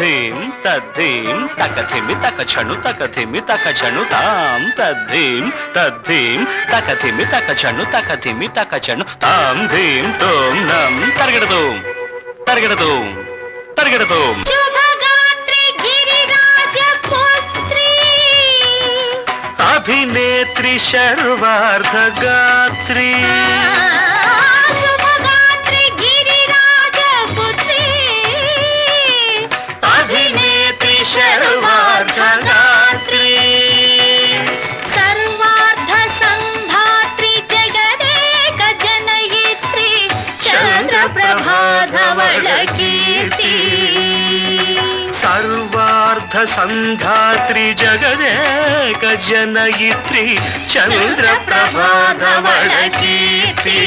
తద్ధీం తద్ధీం తకధిమి తకచను తకధిమి తకచను తాం తద్ధీం తద్ధీం తకధిమి తకచను తకధిమి తకచను తాం ధీం తోం నం తరగడదోం తరగడదోం తరగడదోం. अभिनेत्री शर्वार्ध गात्री शुभगात्री गिरिराज पुत्री अभिनेत्री शर्वार्ध गात्री सर्वार्ध संधात्री जगदेक जनयित्री चंद्रप्रभा धवल कीर्ति सर्वार्ध संधात्री जगदेक जनयित्री चंद्रप्रभा धवल कीर्ति.